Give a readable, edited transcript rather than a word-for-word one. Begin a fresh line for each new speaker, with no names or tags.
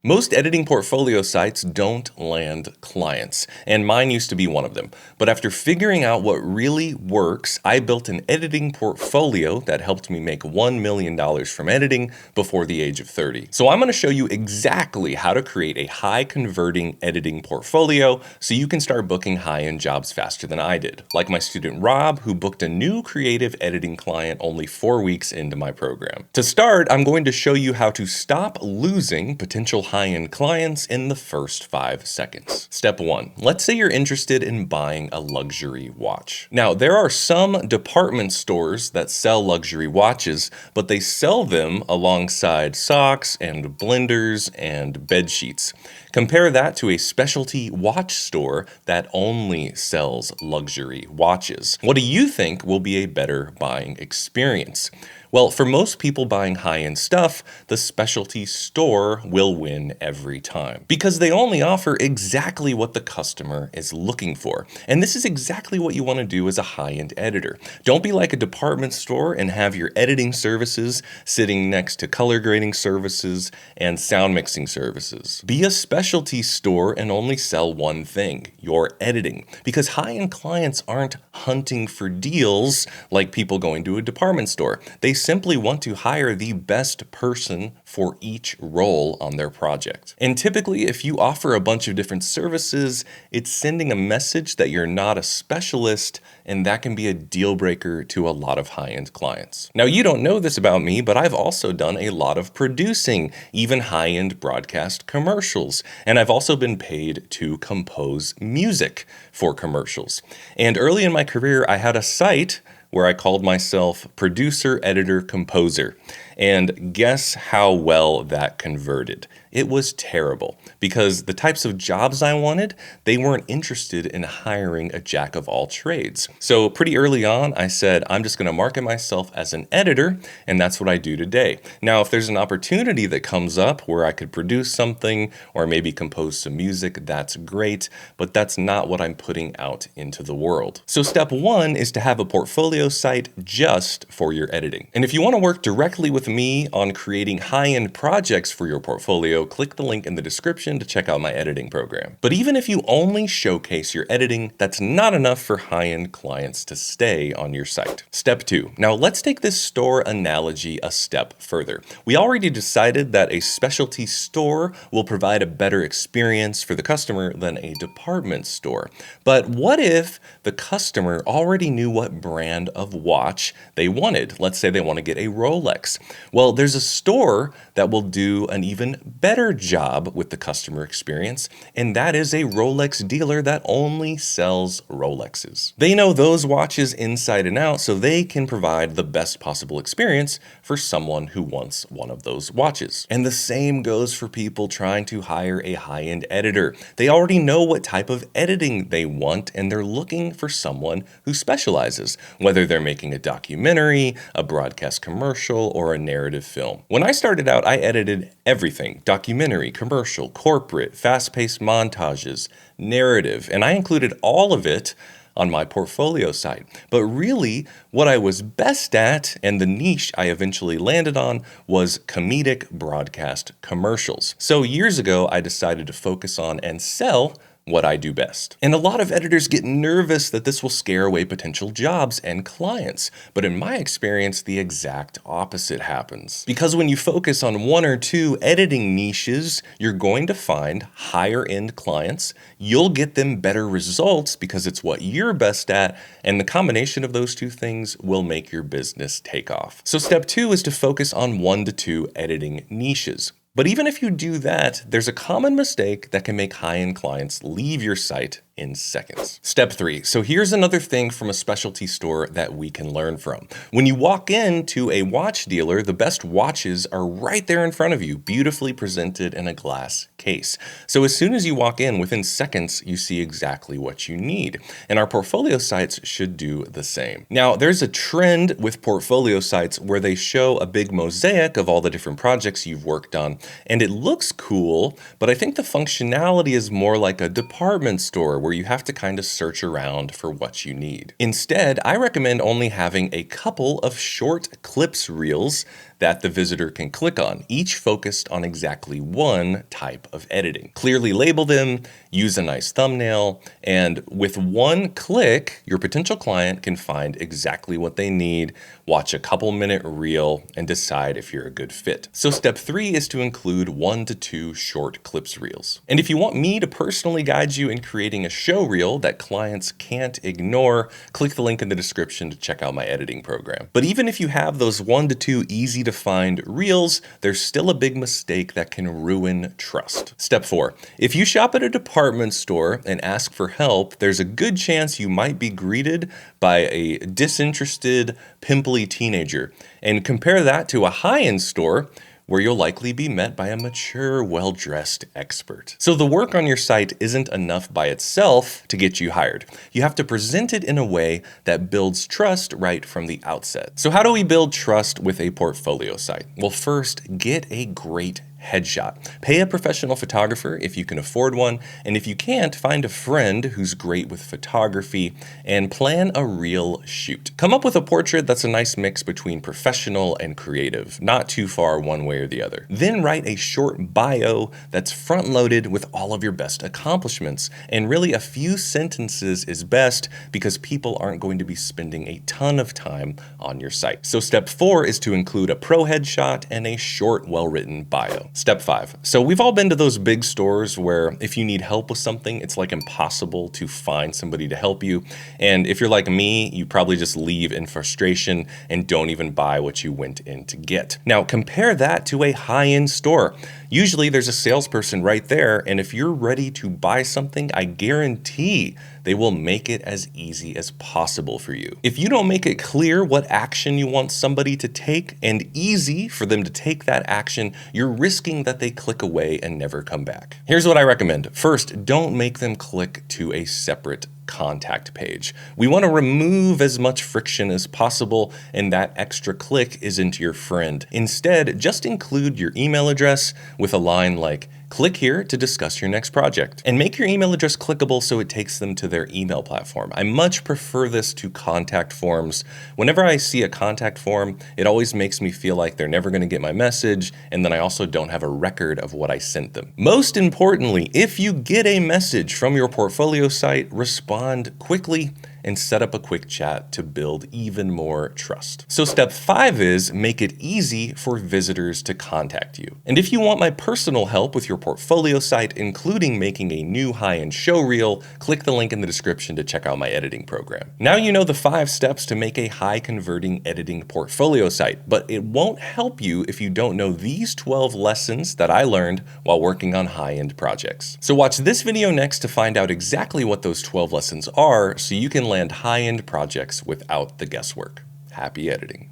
Most editing portfolio sites don't land clients, and mine used to be one of them. But after figuring out what really works, I built an editing portfolio that helped me make $1 million from editing before the age of 30. So I'm going to show you exactly how to create a high converting editing portfolio so you can start booking high-end jobs faster than I did. Like my student Rob, who booked a new creative editing client only 4 weeks into my program. To start, I'm going to show you how to stop losing potential high-end clients in the first 5 seconds. Step 1. Let's say you're interested in buying a luxury watch. Now, there are some department stores that sell luxury watches, but they sell them alongside socks and blenders and bed sheets. Compare that to a specialty watch store that only sells luxury watches. What do you think will be a better buying experience? Well, for most people buying high-end stuff, the specialty store will win every time because they only offer exactly what the customer is looking for. And this is exactly what you want to do as a high-end editor. Don't be like a department store and have your editing services sitting next to color grading services and sound mixing services. Be a specialty store and only sell one thing, your editing, because high-end clients aren't hunting for deals like people going to a department store. They simply want to hire the best person for each role on their project. And typically, if you offer a bunch of different services, it's sending a message that you're not a specialist, and that can be a deal breaker to a lot of high-end clients. Now, you don't know this about me, but I've also done a lot of producing, even high-end broadcast commercials, and I've also been paid to compose music for commercials. And early in my career, I had a site where I called myself producer, editor, composer. And guess how well that converted? It was terrible because the types of jobs I wanted, they weren't interested in hiring a jack of all trades. So pretty early on, I said, I'm just going to market myself as an editor, and that's what I do today. Now, if there's an opportunity that comes up where I could produce something or maybe compose some music, that's great, but that's not what I'm putting out into the world. So step 1 is to have a portfolio site just for your editing. And if you want to work directly with me on creating high-end projects for your portfolio, click the link in the description to check out my editing program. But even if you only showcase your editing, that's not enough for high-end clients to stay on your site. Step 2. Now let's take this store analogy a step further. We already decided that a specialty store will provide a better experience for the customer than a department store. But what if the customer already knew what brand of watch they wanted? Let's say they want to get a Rolex. Well, there's a store that will do an even better job with the customer experience, and that is a Rolex dealer that only sells Rolexes. They know those watches inside and out, so they can provide the best possible experience for someone who wants one of those watches. And the same goes for people trying to hire a high-end editor. They already know what type of editing they want, and they're looking for someone who specializes, whether they're making a documentary, a broadcast commercial, or a narrative film. When I started out, I edited everything: documentary, commercial, corporate, fast-paced montages, narrative, and I included all of it on my portfolio site. But really, what I was best at and the niche I eventually landed on was comedic broadcast commercials. So years ago, I decided to focus on and sell what I do best. And a lot of editors get nervous that this will scare away potential jobs and clients. But in my experience, the exact opposite happens. Because when you focus on 1 or 2 editing niches, you're going to find higher end clients. You'll get them better results because it's what you're best at. And the combination of those 2 things will make your business take off. So step 2 is to focus on 1 to 2 editing niches. But even if you do that, there's a common mistake that can make high-end clients leave your site in seconds. Step 3. So here's another thing from a specialty store that we can learn from. When you walk into a watch dealer, the best watches are right there in front of you, beautifully presented in a glass case. So as soon as you walk in, within seconds, you see exactly what you need. And our portfolio sites should do the same. Now, there's a trend with portfolio sites where they show a big mosaic of all the different projects you've worked on, and it looks cool, but I think the functionality is more like a department store where you have to kind of search around for what you need. Instead, I recommend only having a couple of short clips reels that the visitor can click on, each focused on exactly one type of editing. Clearly label them, use a nice thumbnail, and with one click, your potential client can find exactly what they need, watch a couple-minute reel, and decide if you're a good fit. So step 3 is to include 1 to 2 short clips reels. And if you want me to personally guide you in creating a show reel that clients can't ignore, click the link in the description to check out my editing program. But even if you have those 1 to 2 easy to find reels, there's still a big mistake that can ruin trust. Step 4, if you shop at a department store and ask for help, there's a good chance you might be greeted by a disinterested, pimply teenager. And compare that to a high-end store where you'll likely be met by a mature, well-dressed expert. So the work on your site isn't enough by itself to get you hired. You have to present it in a way that builds trust right from the outset. So how do we build trust with a portfolio site? Well, first, get a great headshot. Pay a professional photographer if you can afford one, and if you can't, find a friend who's great with photography and plan a real shoot. Come up with a portrait that's a nice mix between professional and creative, not too far one way or the other. Then write a short bio that's front-loaded with all of your best accomplishments, and really a few sentences is best because people aren't going to be spending a ton of time on your site. So step 4 is to include a pro headshot and a short, well-written bio. Step 5. So we've all been to those big stores where if you need help with something, it's like impossible to find somebody to help you. And if you're like me, you probably just leave in frustration and don't even buy what you went in to get. Now compare that to a high-end store. Usually there's a salesperson right there, and if you're ready to buy something, I guarantee they will make it as easy as possible for you. If you don't make it clear what action you want somebody to take and easy for them to take that action, you're risking that they click away and never come back. Here's what I recommend. First, don't make them click to a separate contact page. We want to remove as much friction as possible, and that extra click isn't your friend. Instead, just include your email address with a line like, "Click here to discuss your next project." And make your email address clickable so it takes them to their email platform. I much prefer this to contact forms. Whenever I see a contact form, it always makes me feel like they're never going to get my message, and then I also don't have a record of what I sent them. Most importantly, if you get a message from your portfolio site, respond quickly and set up a quick chat to build even more trust. So step 5 is make it easy for visitors to contact you. And if you want my personal help with your portfolio site, including making a new high-end show reel, click the link in the description to check out my editing program. Now you know the 5 steps to make a high-converting editing portfolio site, but it won't help you if you don't know these 12 lessons that I learned while working on high-end projects. So watch this video next to find out exactly what those 12 lessons are so you can land high-end projects without the guesswork. Happy editing.